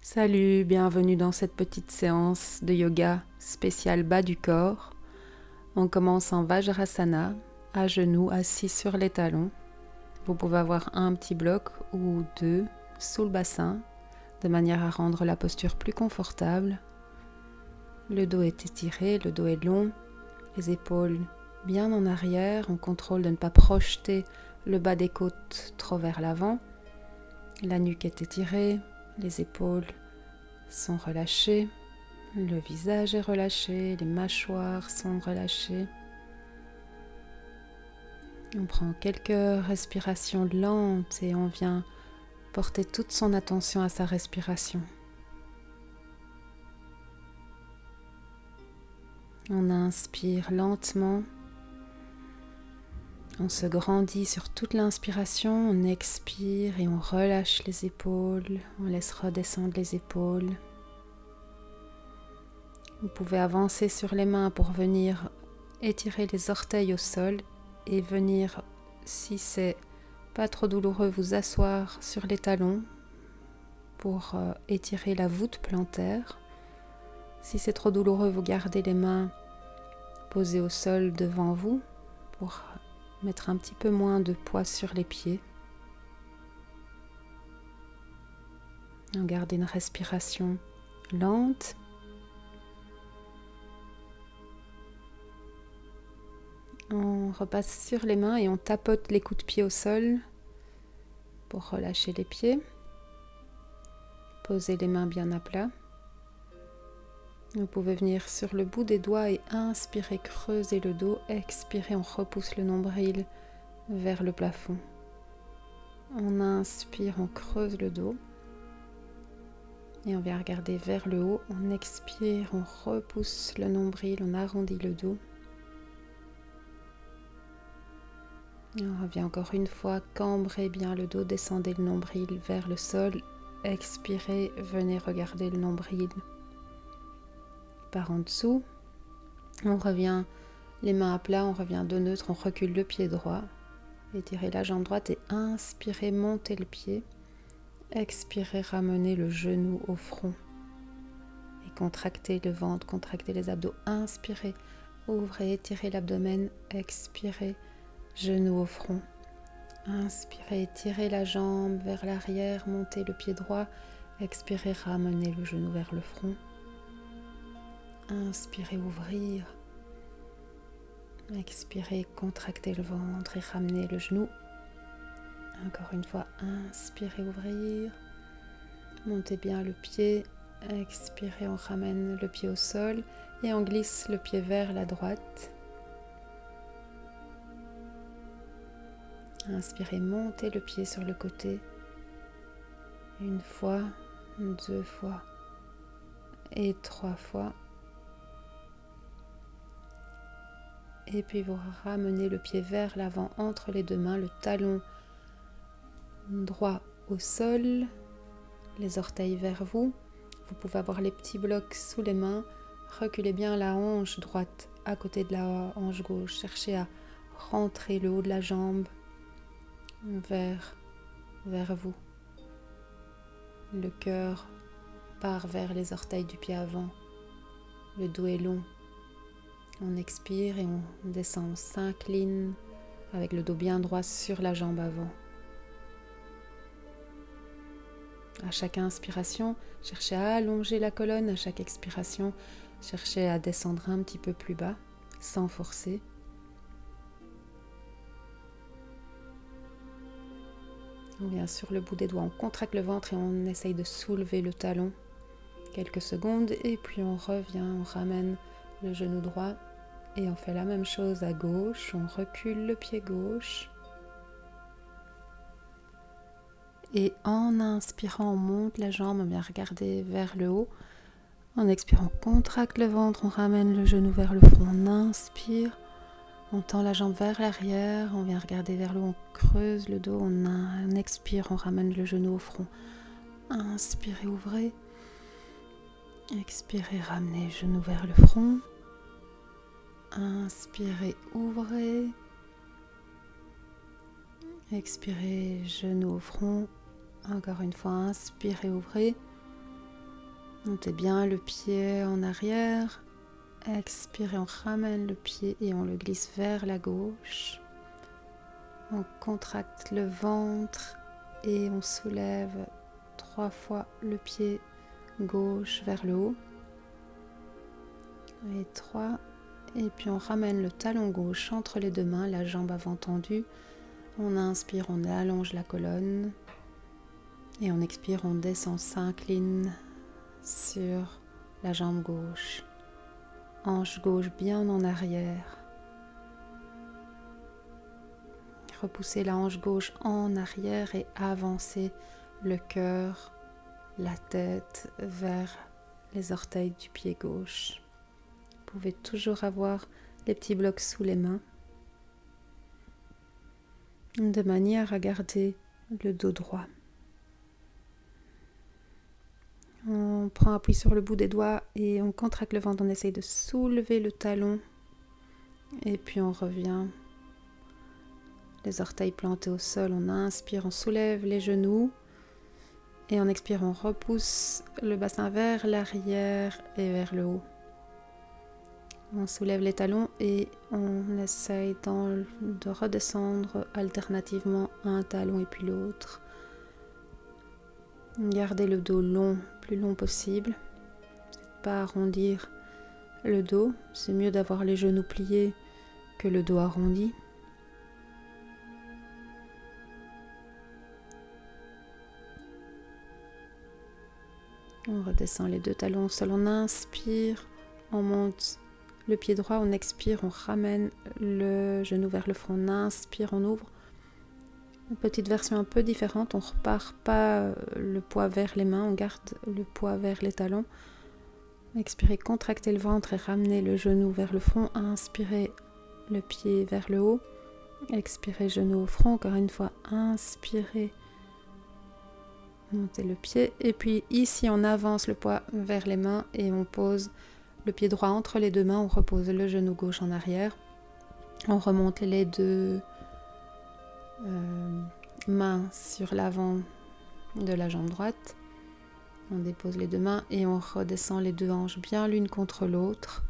Salut, bienvenue dans cette petite séance de yoga spéciale bas du corps. On commence en Vajrasana, à genoux, assis sur les talons. Vous pouvez avoir un petit bloc ou deux sous le bassin, de manière à rendre la posture plus confortable. Le dos est étiré, le dos est long, les épaules bien en arrière. On contrôle de ne pas projeter le bas des côtes trop vers l'avant. La nuque est étirée, les épaules sont relâchées, le visage est relâché, les mâchoires sont relâchées. On prend quelques respirations lentes et on vient porter toute son attention à sa respiration. On inspire lentement, on se grandit sur toute l'inspiration, on expire et on relâche les épaules, on laisse redescendre les épaules. Vous pouvez avancer sur les mains pour venir étirer les orteils au sol et venir, si c'est pas trop douloureux, vous asseoir sur les talons pour étirer la voûte plantaire. Si c'est trop douloureux, vous gardez les mains posées au sol devant vous pour mettre un petit peu moins de poids sur les pieds. On garde une respiration lente. On repasse sur les mains et on tapote les coups de pied au sol pour relâcher les pieds. Posez les mains bien à plat. Vous pouvez venir sur le bout des doigts et inspirer, creuser le dos. Expirez, on repousse le nombril vers le plafond. On inspire, on creuse le dos. Et on vient regarder vers le haut. On expire, on repousse le nombril, on arrondit le dos. Et on revient encore une fois, cambrez bien le dos, descendez le nombril vers le sol. Expirez, venez regarder le nombril par en dessous. On revient les mains à plat, on revient dos neutre, on recule le pied droit. Étirez la jambe droite et inspirez, montez le pied. Expirez, ramenez le genou au front. Et contractez le ventre, contractez les abdos. Inspirez, ouvrez, étirez l'abdomen. Expirez, genou au front. Inspirez, tirez la jambe vers l'arrière, montez le pied droit. Expirez, ramenez le genou vers le front. Inspirez, ouvrir. Expirez, contractez le ventre et ramenez le genou. Encore une fois, inspirez, ouvrir. Montez bien le pied. Expirez, on ramène le pied au sol et on glisse le pied vers la droite. Inspirez, montez le pied sur le côté. Une fois, deux fois et trois fois. Et puis vous ramenez le pied vers l'avant entre les deux mains, le talon droit au sol, les orteils vers vous. Vous pouvez avoir les petits blocs sous les mains. Reculez bien la hanche droite à côté de la hanche gauche. Cherchez à rentrer le haut de la jambe vers vous. Le cœur part vers les orteils du pied avant. Le dos est long. On expire et on descend, on s'incline avec le dos bien droit sur la jambe avant. À chaque inspiration, cherchez à allonger la colonne. À chaque expiration, cherchez à descendre un petit peu plus bas, sans forcer. On vient sur le bout des doigts, on contracte le ventre et on essaye de soulever le talon. Quelques secondes et puis on revient, on ramène le genou droit et on fait la même chose à gauche. On recule le pied gauche. Et en inspirant, on monte la jambe, on vient regarder vers le haut. En expirant, on contracte le ventre, on ramène le genou vers le front. On inspire, on tend la jambe vers l'arrière, on vient regarder vers le haut, on creuse le dos. On expire, on ramène le genou au front. Inspirez, ouvrez. Expirez, ramenez le genou vers le front. Inspirez, ouvrez. Expirez, genou au front. Encore une fois, inspirez, ouvrez. Montez bien le pied en arrière. Expirez, on ramène le pied et on le glisse vers la gauche. On contracte le ventre et on soulève 3 fois le pied gauche vers le haut. Et 3. Et puis on ramène le talon gauche entre les deux mains, la jambe avant tendue. On inspire, on allonge la colonne. Et on expire, on descend, s'incline sur la jambe gauche. Hanche gauche bien en arrière. Repoussez la hanche gauche en arrière et avancez le cœur, la tête vers les orteils du pied gauche. Vous pouvez toujours avoir les petits blocs sous les mains, de manière à garder le dos droit. On prend appui sur le bout des doigts et on contracte le ventre, on essaye de soulever le talon et puis on revient. Les orteils plantés au sol, on inspire, on soulève les genoux et en expire, on repousse le bassin vers l'arrière et vers le haut. On soulève les talons et on essaye de redescendre alternativement un talon et puis l'autre. Gardez le dos long, plus long possible. Pas arrondir le dos, c'est mieux d'avoir les genoux pliés que le dos arrondi. On redescend les deux talons au sol, on inspire, on monte le pied droit, on expire, on ramène le genou vers le front, on inspire, on ouvre. Une petite version un peu différente, on repart pas le poids vers les mains, on garde le poids vers les talons. Expirez, contractez le ventre et ramenez le genou vers le front, inspirez le pied vers le haut, expirez genou au front, encore une fois, inspirez. Montez le pied et puis ici on avance le poids vers les mains et on pose le pied droit entre les deux mains, on repose le genou gauche en arrière, on remonte les deux mains sur l'avant de la jambe droite, on dépose les deux mains et on redescend les deux hanches bien l'une contre l'autre,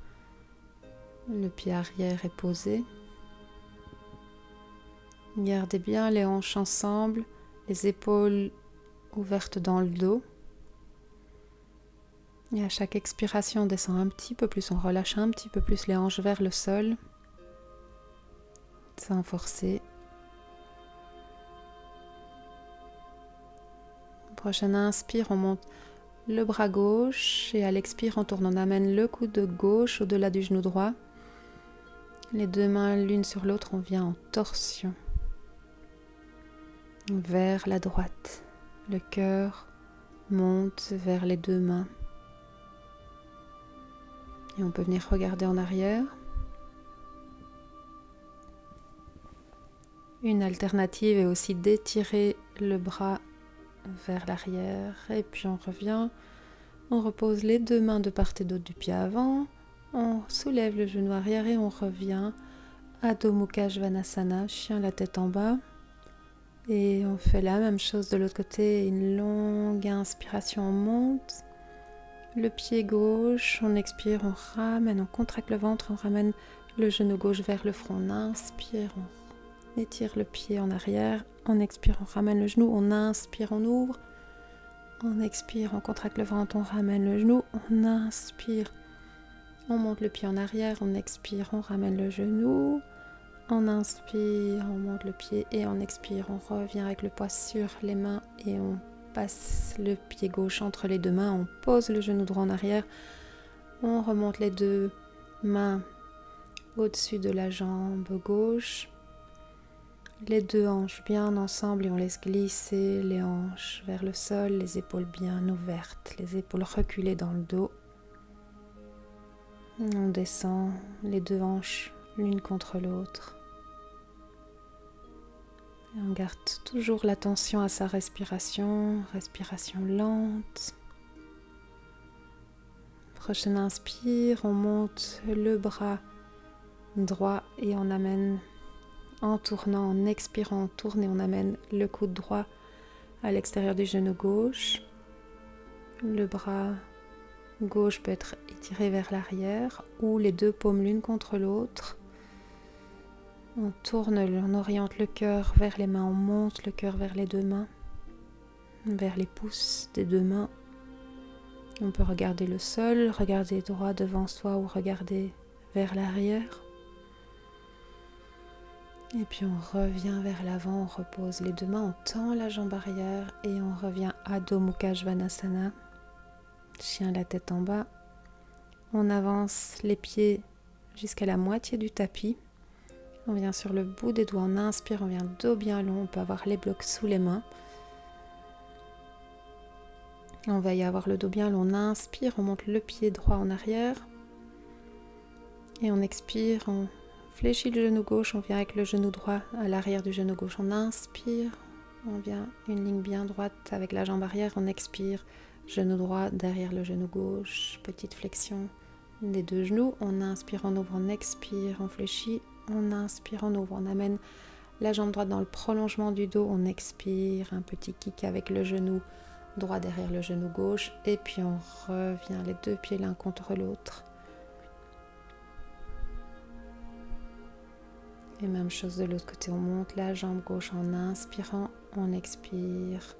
le pied arrière est posé, gardez bien les hanches ensemble, les épaules ouvertes dans le dos. Et à chaque expiration, on descend un petit peu plus, on relâche un petit peu plus les hanches vers le sol, sans forcer. Prochaine inspire, on monte le bras gauche et à l'expire, on tourne, on amène le coude gauche au-delà du genou droit. Les deux mains l'une sur l'autre, on vient en torsion vers la droite. Le cœur monte vers les deux mains. Et on peut venir regarder en arrière. Une alternative est aussi d'étirer le bras vers l'arrière. Et puis on revient. On repose les deux mains de part et d'autre du pied avant. On soulève le genou arrière et on revient. Adho Mukha Svanasana, chien la tête en bas. Et on fait la même chose de l'autre côté, une longue inspiration, on monte le pied gauche, on expire, on ramène, on contracte le ventre, on ramène le genou gauche vers le front, on inspire, on étire le pied en arrière, on expire, on ramène le genou, on inspire, on ouvre, on expire, on contracte le ventre, on ramène le genou, on inspire, on monte le pied en arrière, on expire, on ramène le genou. On inspire, on monte le pied et on expire, on revient avec le poids sur les mains et on passe le pied gauche entre les deux mains, on pose le genou droit en arrière, on remonte les deux mains au-dessus de la jambe gauche, les deux hanches bien ensemble et on laisse glisser les hanches vers le sol, les épaules bien ouvertes, les épaules reculées dans le dos. On descend les deux hanches l'une contre l'autre. Et on garde toujours l'attention à sa respiration, respiration lente. Prochaine inspire, on monte le bras droit et on amène, en tournant, en expirant, on tourne et on amène le coude droit à l'extérieur du genou gauche. Le bras gauche peut être étirée vers l'arrière ou les deux paumes l'une contre l'autre. On tourne, on oriente le cœur vers les mains, on monte le cœur vers les deux mains, vers les pouces des deux mains. On peut regarder le sol, regarder droit devant soi ou regarder vers l'arrière. Et puis on revient vers l'avant, on repose les deux mains, on tend la jambe arrière et on revient Adho Mukha Svanasana. Chien la tête en bas. On avance les pieds jusqu'à la moitié du tapis. On vient sur le bout des doigts, on inspire, on vient dos bien long, on peut avoir les blocs sous les mains. On va y avoir le dos bien long, on inspire, on monte le pied droit en arrière. Et on expire, on fléchit le genou gauche, on vient avec le genou droit à l'arrière du genou gauche. On inspire, on vient une ligne bien droite avec la jambe arrière, on expire, genou droit derrière le genou gauche, petite flexion des deux genoux. On inspire, on ouvre, on expire, on fléchit, on inspire, on ouvre, on amène la jambe droite dans le prolongement du dos, on expire, un petit kick avec le genou droit derrière le genou gauche et puis on revient les deux pieds l'un contre l'autre. Et même chose de l'autre côté, on monte la jambe gauche en inspirant, on expire,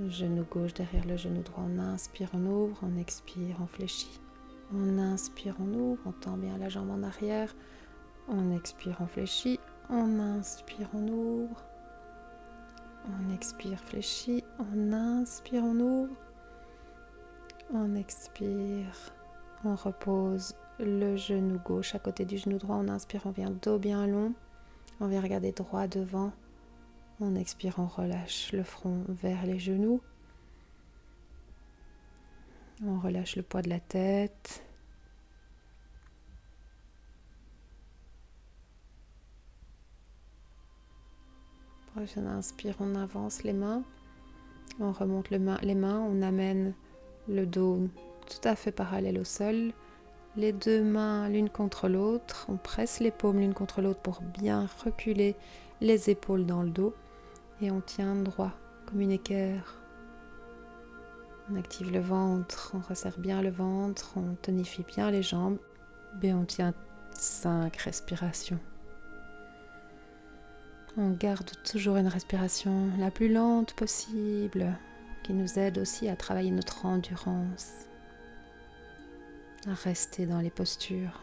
genou gauche derrière le genou droit, on inspire, on ouvre, on expire, on fléchit, on inspire, on ouvre, on tend bien la jambe en arrière, on expire, on fléchit, on inspire, on ouvre, on expire, fléchit, on inspire, on ouvre, on expire, on repose le genou gauche à côté du genou droit, on inspire, on vient dos bien long, on vient regarder droit devant, on expire, on relâche le front vers les genoux, on relâche le poids de la tête, prochaine inspire, on avance les mains, on remonte les mains, on amène le dos tout à fait parallèle au sol, les deux mains l'une contre l'autre, on presse les paumes l'une contre l'autre pour bien reculer les épaules dans le dos et on tient droit comme une équerre. On active le ventre, on resserre bien le ventre, on tonifie bien les jambes et on tient 5 respirations. On garde toujours une respiration la plus lente possible qui nous aide aussi à travailler notre endurance, à rester dans les postures.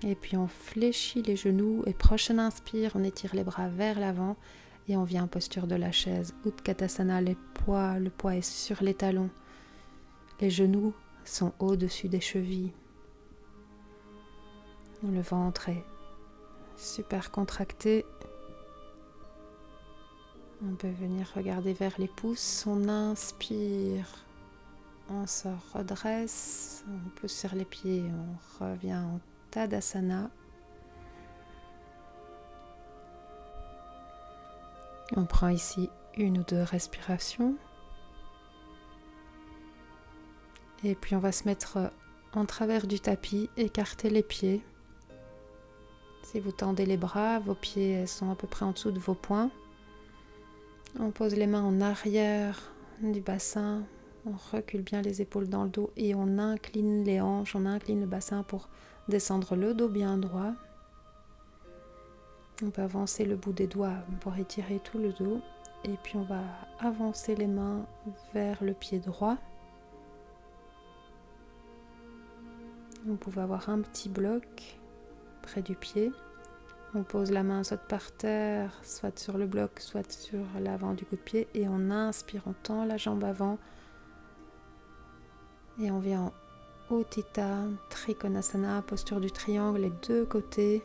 Et puis on fléchit les genoux et prochaine inspire, on étire les bras vers l'avant et on vient en posture de la chaise. Utkatasana, le poids est sur les talons. Les genoux sont au-dessus des chevilles. Le ventre est super contracté. On peut venir regarder vers les pouces. On inspire, on se redresse, on pousse sur les pieds, on revient en Tadasana. On prend ici 1 ou 2 respirations. Et puis on va se mettre en travers du tapis, écarter les pieds. Si vous tendez les bras, vos pieds sont à peu près en dessous de vos poings. On pose les mains en arrière du bassin, on recule bien les épaules dans le dos et on incline les hanches, on incline le bassin pour descendre le dos bien droit. On peut avancer le bout des doigts pour étirer tout le dos et puis on va avancer les mains vers le pied droit. Vous pouvez avoir un petit bloc près du pied. On pose la main soit par terre, soit sur le bloc, soit sur l'avant du coup de pied et on inspire, on tend la jambe avant et on vient en Utthita Trikonasana, posture du triangle. Les deux côtés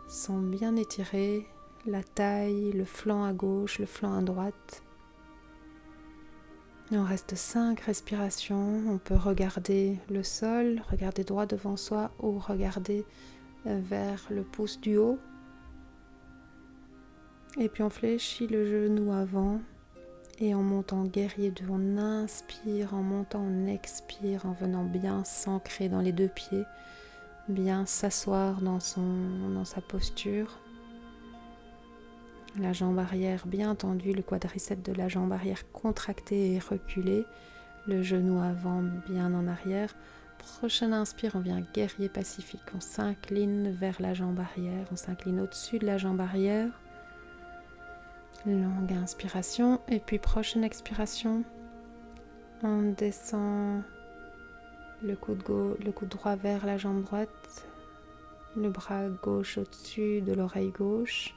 sont bien étirés, la taille, le flanc à gauche, le flanc à droite. Et on reste 5 respirations. On peut regarder le sol, regarder droit devant soi ou regarder vers le pouce du haut. Et puis on fléchit le genou avant et on monte en guerrier 2. On inspire, en montant, on expire, en venant bien s'ancrer dans les deux pieds, bien s'asseoir dans sa posture. La jambe arrière bien tendue, le quadriceps de la jambe arrière contracté et reculé, le genou avant bien en arrière. Prochaine inspire, on vient guerrier pacifique. On s'incline vers la jambe arrière, on s'incline au-dessus de la jambe arrière. Longue inspiration et puis prochaine expiration, on descend le coude droit vers la jambe droite, le bras gauche au-dessus de l'oreille gauche.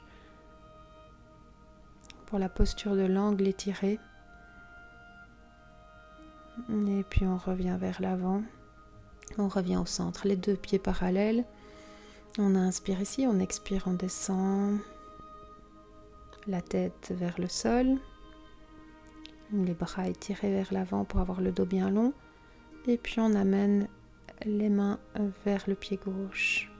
Pour la posture de l'angle étiré. Et puis on revient vers l'avant. On revient au centre, les deux pieds parallèles. On inspire ici, on expire, on descend la tête vers le sol. Les bras étirés vers l'avant pour avoir le dos bien long. Et puis on amène les mains vers le pied gauche.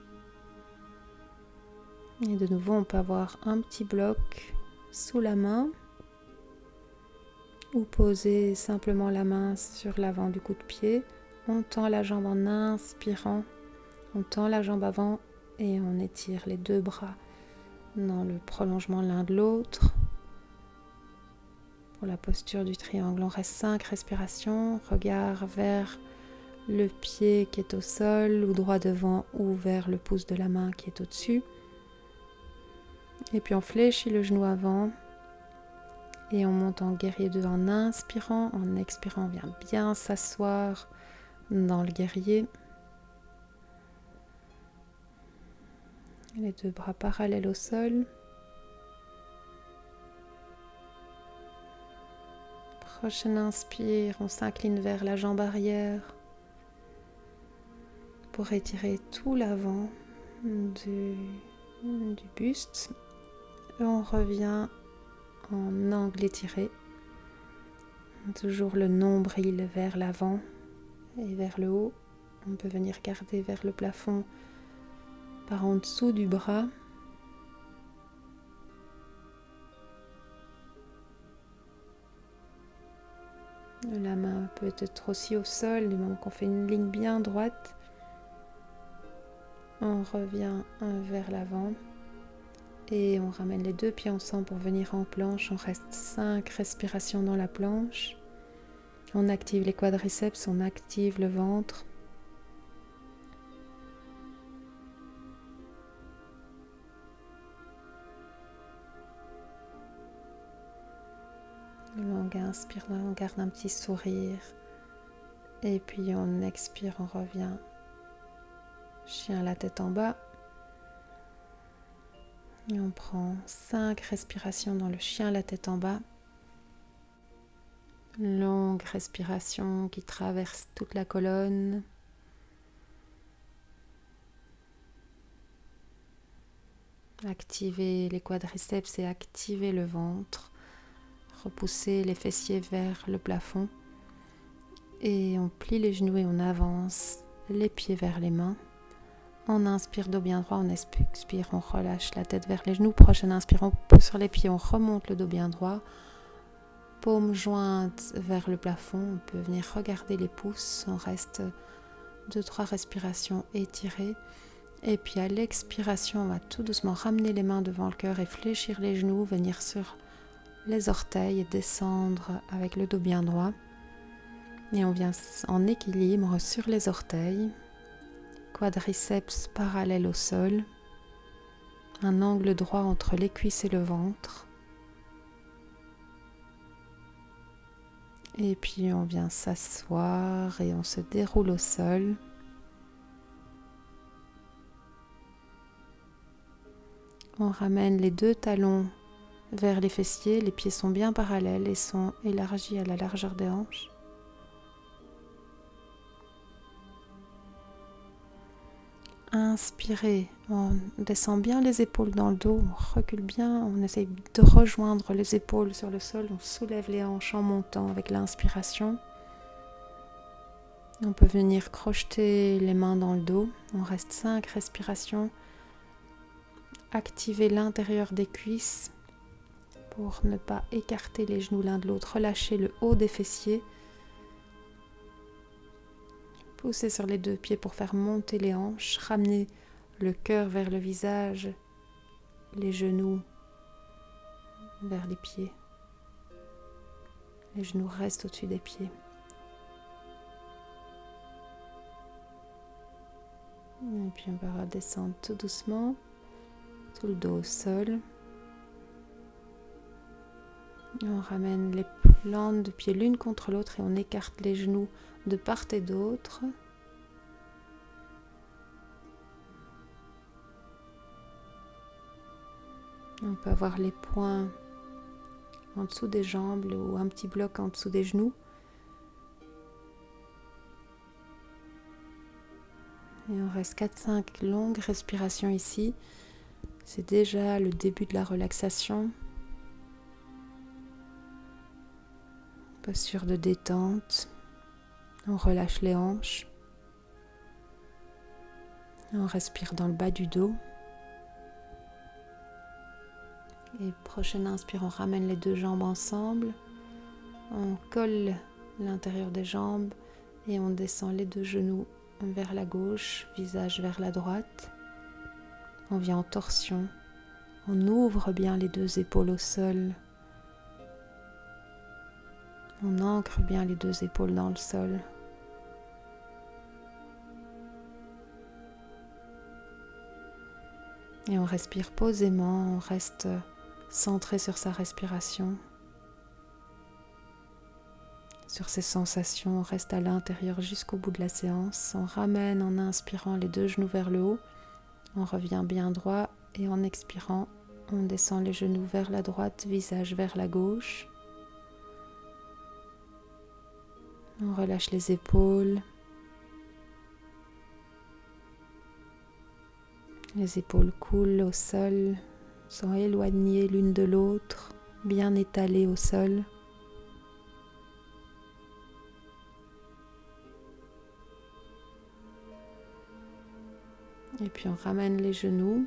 Et de nouveau, on peut avoir un petit bloc sous la main ou poser simplement la main sur l'avant du coup de pied. On tend la jambe en inspirant, on tend la jambe avant et on étire les deux bras dans le prolongement l'un de l'autre. Pour la posture du triangle, on reste 5 respirations, regard vers le pied qui est au sol ou droit devant ou vers le pouce de la main qui est au-dessus. Et puis on fléchit le genou avant. Et on monte en guerrier 2 en inspirant, en expirant, on vient bien s'asseoir dans le guerrier. Les deux bras parallèles au sol. Prochaine inspire, on s'incline vers la jambe arrière pour étirer tout l'avant du buste. Et on revient en angle étiré, toujours le nombril vers l'avant et vers le haut. On peut venir garder vers le plafond par en dessous du bras. La main peut être aussi au sol, du moment qu'on fait une ligne bien droite. On revient vers l'avant. Et on ramène les deux pieds ensemble pour venir en planche. On reste 5 respirations dans la planche. On active les quadriceps, on active le ventre. Longue inspire, on garde un petit sourire. Et puis on expire, on revient. Chien la tête en bas. Et on prend 5 respirations dans le chien, la tête en bas. Longue respiration qui traverse toute la colonne. Activez les quadriceps et activez le ventre. Repoussez les fessiers vers le plafond. Et on plie les genoux et on avance les pieds vers les mains. On inspire dos bien droit, on expire, on relâche la tête vers les genoux. Prochaine inspire, on pousse sur les pieds, on remonte le dos bien droit. Paumes jointes vers le plafond, on peut venir regarder les pouces. On reste 2-3 respirations étirées. Et puis à l'expiration, on va tout doucement ramener les mains devant le cœur et fléchir les genoux, venir sur les orteils et descendre avec le dos bien droit. Et on vient en équilibre sur les orteils. Quadriceps parallèle au sol, un angle droit entre les cuisses et le ventre. Et puis on vient s'asseoir et on se déroule au sol. On ramène les deux talons vers les fessiers, les pieds sont bien parallèles et sont élargis à la largeur des hanches. Inspirez, on descend bien les épaules dans le dos, on recule bien, on essaye de rejoindre les épaules sur le sol, on soulève les hanches en montant avec l'inspiration. On peut venir crocheter les mains dans le dos, on reste 5 respirations. Activez l'intérieur des cuisses pour ne pas écarter les genoux l'un de l'autre, relâchez le haut des fessiers. Poussez sur les deux pieds pour faire monter les hanches. Ramenez le cœur vers le visage, les genoux vers les pieds. Les genoux restent au-dessus des pieds. Et puis on va redescendre tout doucement, tout le dos au sol. On ramène les plantes de pieds l'une contre l'autre et on écarte les genoux de part et d'autre. On peut avoir les poings en dessous des jambes ou un petit bloc en dessous des genoux. Et on reste 4-5 longues respirations ici. C'est déjà le début de la relaxation. Posture de détente. On relâche les hanches. On respire dans le bas du dos. Et prochaine inspire, on ramène les deux jambes ensemble. On colle l'intérieur des jambes et on descend les deux genoux vers la gauche, visage vers la droite. On vient en torsion. On ouvre bien les deux épaules au sol. On ancre bien les deux épaules dans le sol. Et on respire posément, on reste centré sur sa respiration, sur ses sensations, on reste à l'intérieur jusqu'au bout de la séance. On ramène en inspirant les deux genoux vers le haut, on revient bien droit et en expirant, on descend les genoux vers la droite, visage vers la gauche. On relâche les épaules. Les épaules coulent au sol, sont éloignées l'une de l'autre, bien étalées au sol. Et puis on ramène les genoux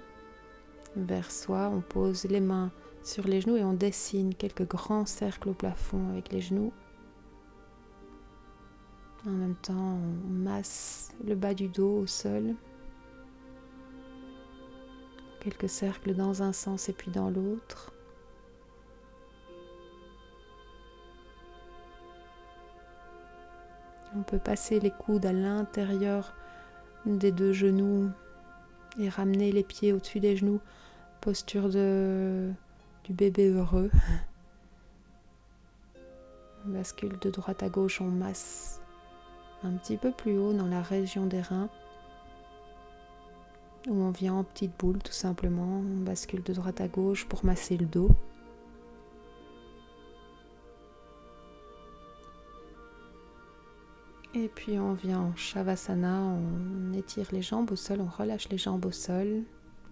vers soi, on pose les mains sur les genoux et on dessine quelques grands cercles au plafond avec les genoux. En même temps, on masse le bas du dos au sol. Quelques cercles dans un sens et puis dans l'autre. On peut passer les coudes à l'intérieur des deux genoux et ramener les pieds au-dessus des genoux. Posture du bébé heureux. On bascule de droite à gauche, on masse un petit peu plus haut dans la région des reins. Ou on vient en petite boule tout simplement, on bascule de droite à gauche pour masser le dos. Et puis on vient en Shavasana, on étire les jambes au sol, on relâche les jambes au sol.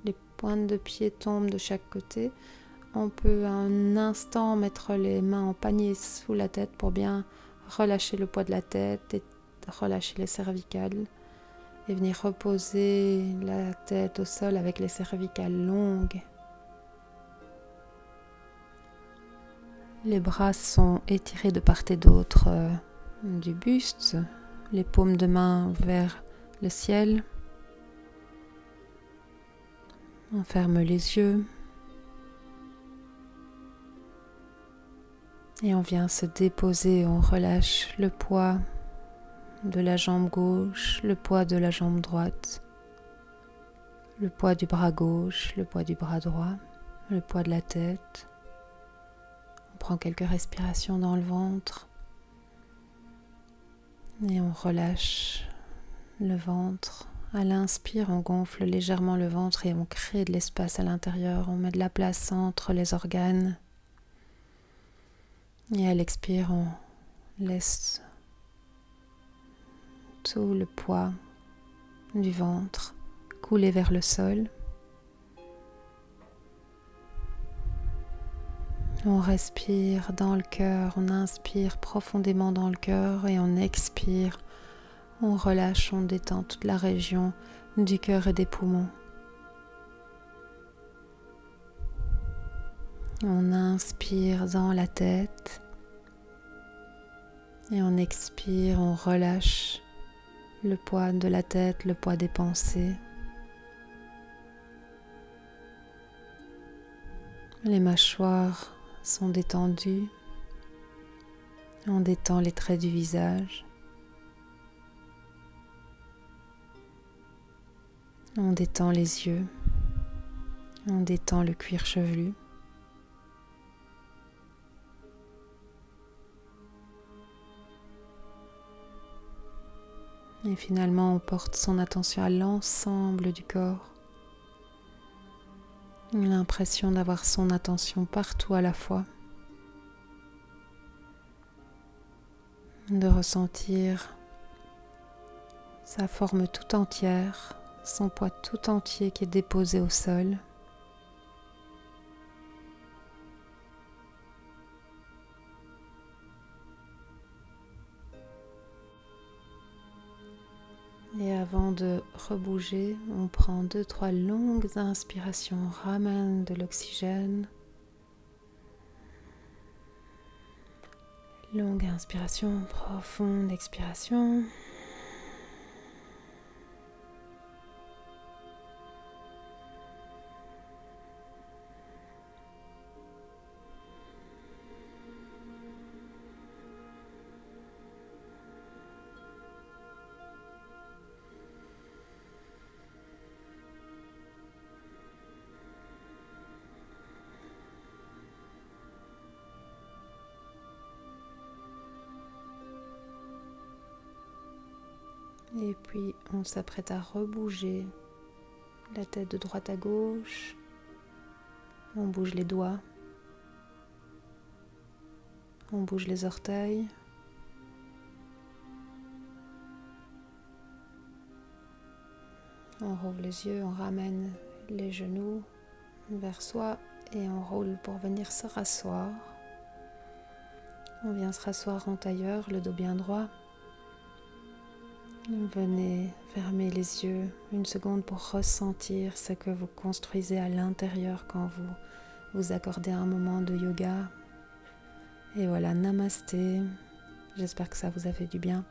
Les pointes de pied tombent de chaque côté. On peut un instant mettre les mains en panier sous la tête pour bien relâcher le poids de la tête et relâcher les cervicales. Et venir reposer la tête au sol avec les cervicales longues. Les bras sont étirés de part et d'autre du buste, les paumes de main vers le ciel. On ferme les yeux. Et on vient se déposer, on relâche le poids de la jambe gauche, le poids de la jambe droite, le poids du bras gauche, le poids du bras droit, le poids de la tête. On prend quelques respirations dans le ventre et on relâche le ventre. À l'inspire, on gonfle légèrement le ventre et on crée de l'espace à l'intérieur. On met de la place entre les organes. Et à l'expire, on laisse tout le poids du ventre couler vers le sol. On respire dans le cœur, on inspire profondément dans le cœur et on expire. On relâche, on détend toute la région du cœur et des poumons. On inspire dans la tête et on expire, on relâche le poids de la tête, le poids des pensées. Les mâchoires sont détendues. On détend les traits du visage. On détend les yeux. On détend le cuir chevelu. Et finalement, on porte son attention à l'ensemble du corps. L'impression d'avoir son attention partout à la fois. De ressentir sa forme tout entière, son poids tout entier qui est déposé au sol. Et avant de rebouger, on prend 2-3 longues inspirations, on ramène de l'oxygène. Longue inspiration, profonde expiration. Et puis on s'apprête à rebouger la tête de droite à gauche. On bouge les doigts. On bouge les orteils. On rouvre les yeux, on ramène les genoux vers soi et on roule pour venir se rasseoir. On vient se rasseoir en tailleur, le dos bien droit. Venez fermer les yeux une seconde pour ressentir ce que vous construisez à l'intérieur quand vous vous accordez un moment de yoga. Et voilà, namasté. J'espère que ça vous a fait du bien.